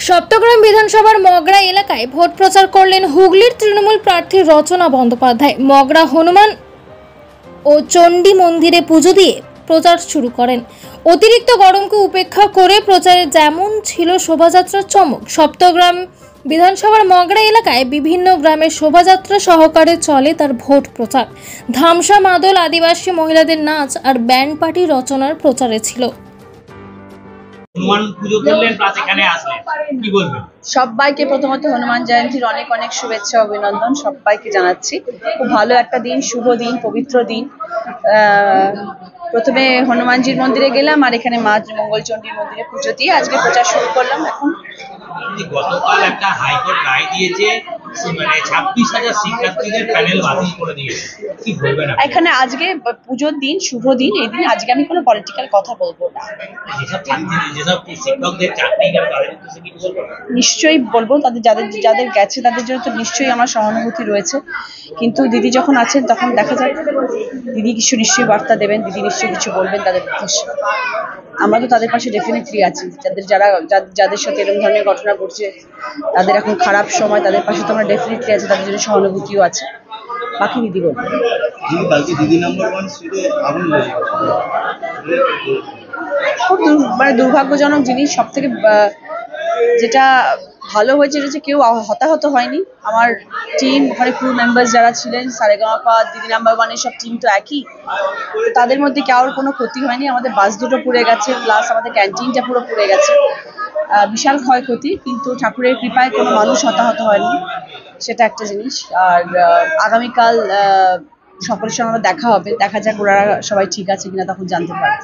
সপ্তগ্রাম বিধানসভার মগরা এলাকায় ভোট প্রচার করলেন হুগলির তৃণমূল প্রার্থী রচনা বন্দ্যোপাধ্যায়। মগরা হনুমান ও চণ্ডী মন্দিরে পুজো দিয়ে প্রচার শুরু করেন। অতিরিক্ত গরমকে উপেক্ষা করে প্রচারে যেমন ছিল শোভাযাত্রার চমক। সপ্তগ্রাম বিধানসভার মগরা এলাকায় বিভিন্ন গ্রামের শোভাযাত্রা সহকারে চলে তার ভোট প্রচার। ধামসা মাদল, আদিবাসী মহিলাদের নাচ আর ব্যান্ড পার্টি রচনার প্রচারে ছিল। সবাইকে প্রথমত হনুমান জয়ন্তীর অনেক অনেক শুভেচ্ছা অভিনন্দন সবাইকে জানাচ্ছি। খুব ভালো একটা দিন, শুভ দিন, পবিত্র দিন। প্রথমে হনুমানজির মন্দিরে গেলাম আর এখানে মা মঙ্গলচণ্ডীর মন্দিরে পুজো দিয়ে আজকে প্রচার শুরু করলাম। এখন গতকাল একটা হাইকোর্ট রায় দিয়েছে, মানে 26,000 শিক্ষার্থীদের প্যানেল বাতিল করে দিয়েছে, কি বলবেন? এখানে আজকে পুজোর দিন, শুভ দিন, এই দিন আজকে আমি কোনো পলিটিক্যাল কথা বলবো না। যেসব শিক্ষকদের চাকরি গেল তাদের উদ্দেশ্যে কি বলবো? নিশ্চয়ই বলবো, যাদের গেছে তাদের জন্য তো নিশ্চয়ই আমার সহানুভূতি রয়েছে। কিন্তু দিদি যখন আছেন তখন দেখা যাক, দিদি কিছু নিশ্চয়ই বার্তা দেবেন, দিদি নিশ্চয়ই কিছু বলবেন তাদের উদ্দেশ্যে। আমরা তো তাদের পাশে ডেফিনেটলি আছি। যাদের সাথে এরকম ধরনের ঘটনা ঘটছে, তাদের এখন খারাপ সময়, তাদের পাশে তো আমরা ডেফিনেটলি আছি, তাদের জন্য সহানুভূতিও আছে। বাকি দিদি বলবেন। খুব দুর্ভাগ্যজনক জিনিস। সব থেকে যেটা ভালো হয়েছে যে কেউ হতাহত হয়নি। আমার টিম, ওখানে ক্রু মেম্বার্স যারা ছিলেন, সারেগামাপা, দিদি নাম্বার ওয়ানের সব টিম তো একই, তাদের মধ্যে কারোর কোনো ক্ষতি হয়নি। আমাদের বাস দুটো পুড়ে গেছে, প্লাস আমাদের ক্যান্টিনটা পুরো পুড়ে গেছে। বিশাল ক্ষয়ক্ষতি, কিন্তু ঠাকুরের কৃপায় কোনো মানুষ হতাহত হয়নি, সেটা একটা জিনিস। আর আগামীকাল সকলের সঙ্গে আমার দেখা হবে, দেখা যাক ওরা সবাই ঠিক আছে কিনা, তখন জানতে পারবো।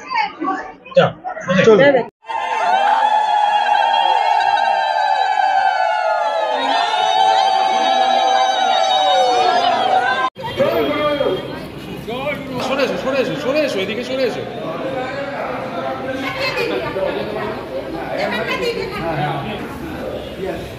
সরে এসো, এদিকে সরে এসো। হ্যাঁ